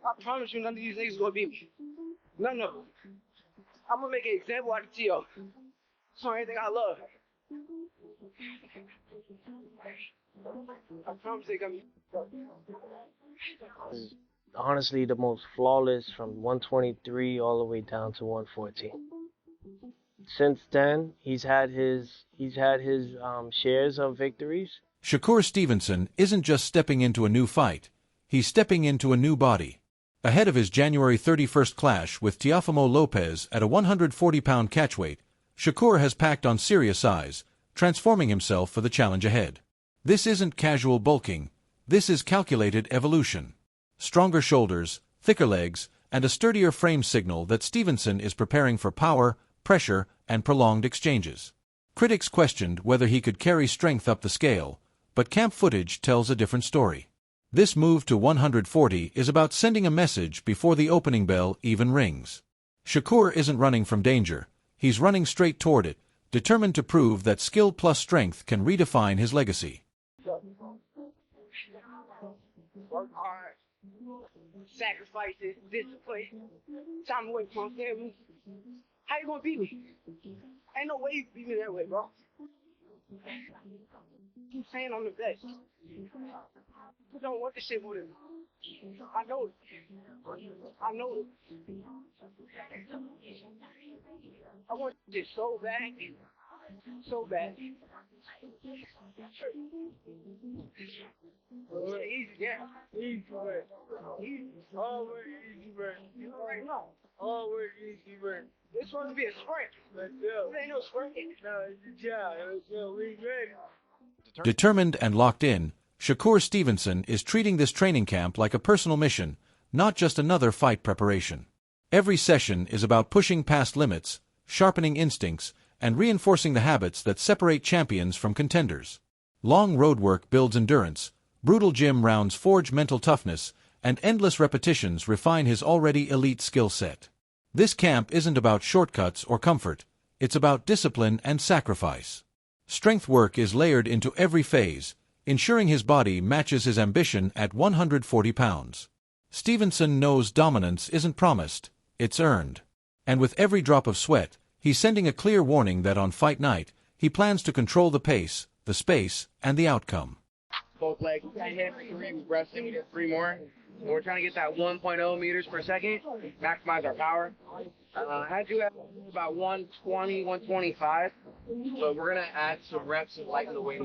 I promise you, none of these niggas gonna beat me. None of them. I'm gonna make an example out of Teo. It's the only thing I love. I promise they gonna be. Honestly, the most flawless from 123 all the way down to 114. Since then, he's had his shares of victories. Shakur Stevenson isn't just stepping into a new fight, he's stepping into a new body. Ahead of his January 31st clash with Teofimo Lopez at a 140-pound catchweight, Shakur has packed on serious size, transforming himself for the challenge ahead. This isn't casual bulking, this is calculated evolution. Stronger shoulders, thicker legs, and a sturdier frame signal that Stevenson is preparing for power, pressure, and prolonged exchanges. Critics questioned whether he could carry strength up the scale, but camp footage tells a different story. This move to 140 is about sending a message before the opening bell even rings. Shakur isn't running from danger, he's running straight toward it, determined to prove that skill plus strength can redefine his legacy. Work hard, sacrifices, discipline, time away from family. How you gonna beat me? Ain't no way you can beat me that way, bro. Keep saying I'm the best. You don't want this shit more than me. I know it. I know it. I want this so bad. So bad. Easy, yeah. Easy, man. Easy. Always easy, man. You already know. Always easy, man. This supposed to be a sprint. This ain't no sprint. No, it's a job. We ready. Determined and locked in, Shakur Stevenson is treating this training camp like a personal mission, not just another fight preparation. Every session is about pushing past limits, sharpening instincts, and reinforcing the habits that separate champions from contenders. Long road work builds endurance, brutal gym rounds forge mental toughness, and endless repetitions refine his already elite skill set. This camp isn't about shortcuts or comfort, it's about discipline and sacrifice. Strength work is layered into every phase, ensuring his body matches his ambition at 140 pounds. Stevenson knows dominance isn't promised, it's earned. And with every drop of sweat, he's sending a clear warning that on fight night, he plans to control the pace, the space, and the outcome. Both legs, hit 3, we're resting, we did 3 more. And we're trying to get that 1.0 meters per second, maximize our power. I do have about 120, 125, but we're going to add some reps and lighten the weight.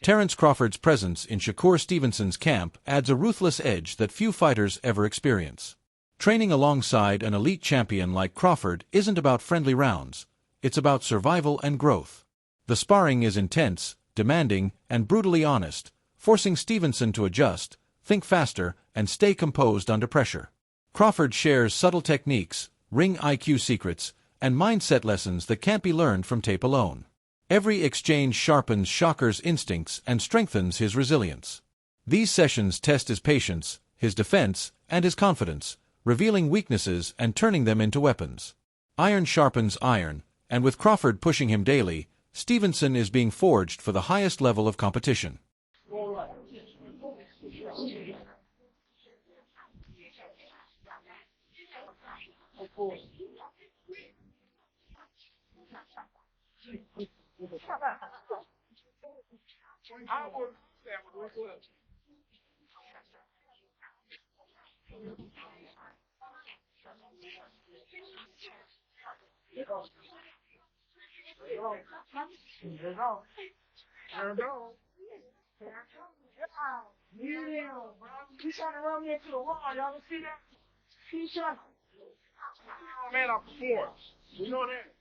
Terence Crawford's presence in Shakur Stevenson's camp adds a ruthless edge that few fighters ever experience. Training alongside an elite champion like Crawford isn't about friendly rounds, it's about survival and growth. The sparring is intense, demanding, and brutally honest, forcing Stevenson to adjust, think faster, and stay composed under pressure. Crawford shares subtle techniques, ring IQ secrets, and mindset lessons that can't be learned from tape alone. Every exchange sharpens Shakur's instincts and strengthens his resilience. These sessions test his patience, his defense, and his confidence, revealing weaknesses and turning them into weapons. Iron sharpens iron, and with Crawford pushing him daily, Stevenson is being forged for the highest level of competition. He's trying to run me into the wall, y'all don't see that? He's trying. Oh man, I perform. You know that?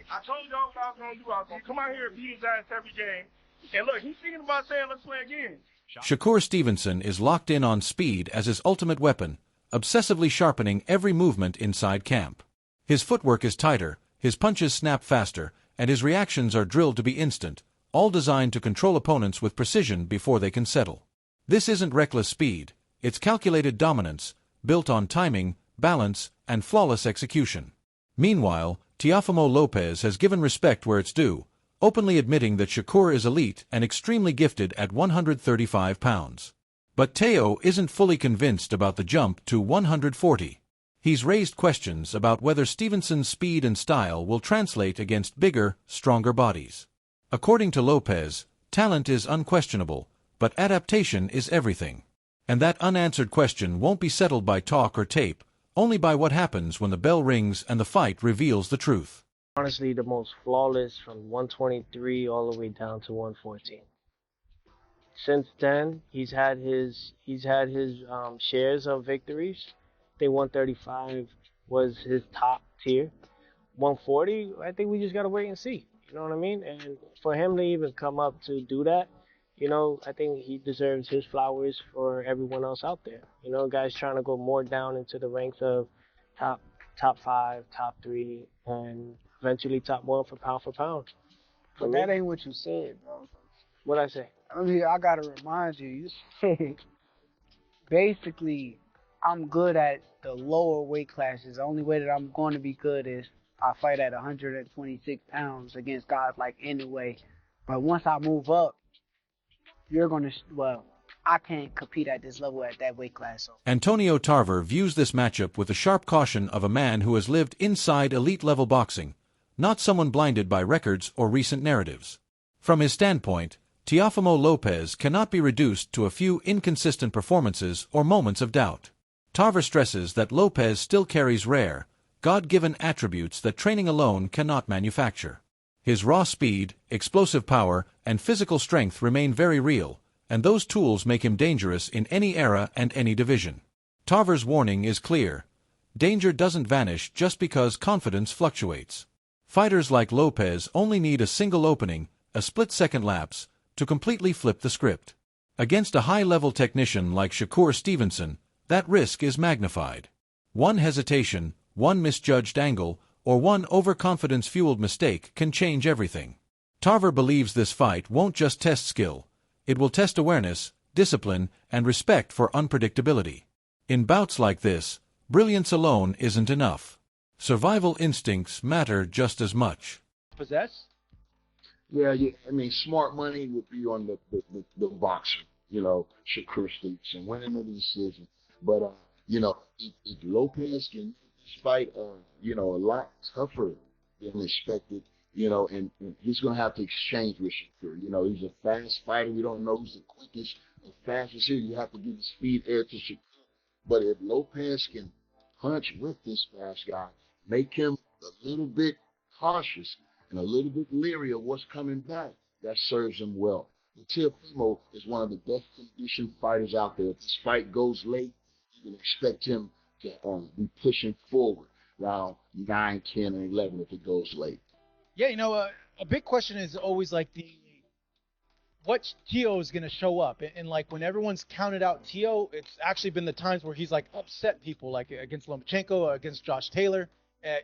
I told y'all what I was going to do. I was going to come out here and beat his ass every game. And look, he's thinking about saying, let's play again. Shakur Stevenson is locked in on speed as his ultimate weapon, obsessively sharpening every movement inside camp. His footwork is tighter, his punches snap faster, and his reactions are drilled to be instant, all designed to control opponents with precision before they can settle. This isn't reckless speed, it's calculated dominance, built on timing, balance, and flawless execution. Meanwhile, Teofimo Lopez has given respect where it's due, openly admitting that Shakur is elite and extremely gifted at 135 pounds. But Teo isn't fully convinced about the jump to 140. He's raised questions about whether Stevenson's speed and style will translate against bigger, stronger bodies. According to Lopez, talent is unquestionable, but adaptation is everything. And that unanswered question won't be settled by talk or tape, only by what happens when the bell rings and the fight reveals the truth. Honestly, the most flawless from 123 all the way down to 114. Since then, he's had his shares of victories. I think 135 was his top tier. 140, I think we just gotta wait and see. You know what I mean? And for him to even come up to do that, you know, I think he deserves his flowers for everyone else out there. You know, guys trying to go more down into the ranks of top 5, top 3, and eventually top 1 for pound. But that ain't what you said, bro. What'd I say? I mean, I gotta remind you, you said basically I'm good at the lower weight classes. The only way that I'm going to be good is I fight at 126 pounds against guys like Anyway. But once I move up, you're going to, well, I can't compete at this level at that weight class. So. Antonio Tarver views this matchup with the sharp caution of a man who has lived inside elite-level boxing, not someone blinded by records or recent narratives. From his standpoint, Teofimo Lopez cannot be reduced to a few inconsistent performances or moments of doubt. Tarver stresses that Lopez still carries rare, God-given attributes that training alone cannot manufacture. His raw speed, explosive power, and physical strength remain very real, and those tools make him dangerous in any era and any division. Tarver's warning is clear. Danger doesn't vanish just because confidence fluctuates. Fighters like Lopez only need a single opening, a split-second lapse, to completely flip the script. Against a high-level technician like Shakur Stevenson, that risk is magnified. One hesitation, one misjudged angle, or one overconfidence-fueled mistake can change everything. Tarver believes this fight won't just test skill. It will test awareness, discipline, and respect for unpredictability. In bouts like this, brilliance alone isn't enough. Survival instincts matter just as much. Possess? Yeah, I mean, smart money would be on the boxer, you know, Shakur Stevenson, winning the decision. But, you know, if Lopez can make this fight, you know, a lot tougher than expected, you know, and he's going to have to exchange with Shakur. You know, he's a fast fighter. We don't know who's the quickest or fastest here. You have to give the speed air to Shakur. But if Lopez can punch with this fast guy, make him a little bit cautious and a little bit leery of what's coming back, that serves him well. And Teofimo is one of the best conditioned fighters out there. If this fight goes late, you can expect him to be pushing forward round 9, 10, and 11 if it goes late. Yeah, you know, a big question is always like what Teo is going to show up. And like when everyone's counted out Teo, it's actually been the times where he's like upset people, like against Lomachenko or against Josh Taylor,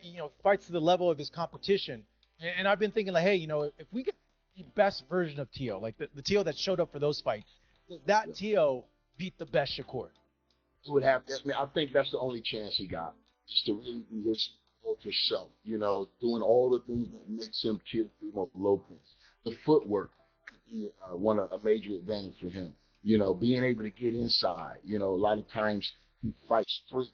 you know, fights to the level of his competition. And I've been thinking like, hey, you know, if we get the best version of Teo, like the Teo that showed up for those fights, that Teo beat the best Shakur. He would have, I mean, I think that's the only chance he got, just to really be his ultra self, you know, doing all the things that makes him Teofimo Lopez. The footwork could be a major advantage for him. You know, being able to get inside. You know, a lot of times he fights free.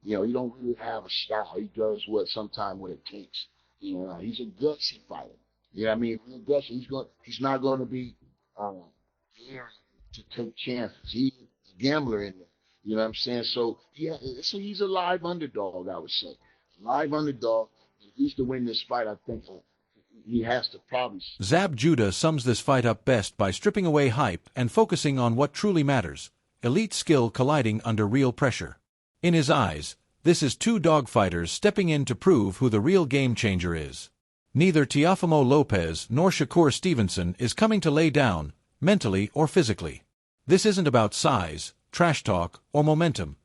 You know, he don't really have a style. He does sometimes what it takes. You know, he's a gutsy fighter. You know what I mean? Real gutsy. He's not going to be daring to take chances. He's a gambler in there. You know what I'm saying? So, yeah, so he's a live underdog, I would say. Live underdog. If he's to win this fight, I think he has to probably. Zab Judah sums this fight up best by stripping away hype and focusing on what truly matters: elite skill colliding under real pressure. In his eyes, This is two dogfighters stepping in to prove who the real game changer is. Neither Teofimo Lopez nor Shakur Stevenson is coming to lay down, mentally or physically. This isn't about size, trash talk, or momentum.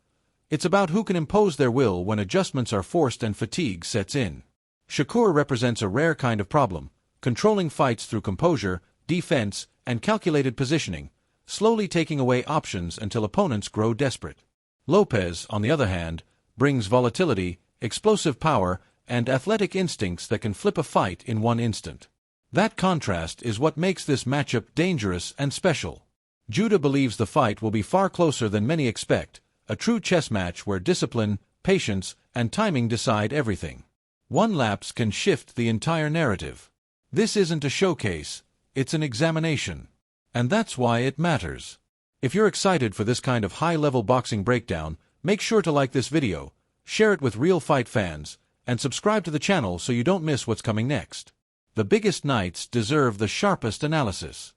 It's about who can impose their will when adjustments are forced and fatigue sets in. Shakur represents a rare kind of problem, controlling fights through composure, defense, and calculated positioning, slowly taking away options until opponents grow desperate. Lopez, on the other hand, brings volatility, explosive power, and athletic instincts that can flip a fight in one instant. That contrast is what makes this matchup dangerous and special. Judah believes the fight will be far closer than many expect, a true chess match where discipline, patience, and timing decide everything. One lapse can shift the entire narrative. This isn't a showcase, it's an examination. And that's why it matters. If you're excited for this kind of high-level boxing breakdown, make sure to like this video, share it with real fight fans, and subscribe to the channel so you don't miss what's coming next. The biggest nights deserve the sharpest analysis.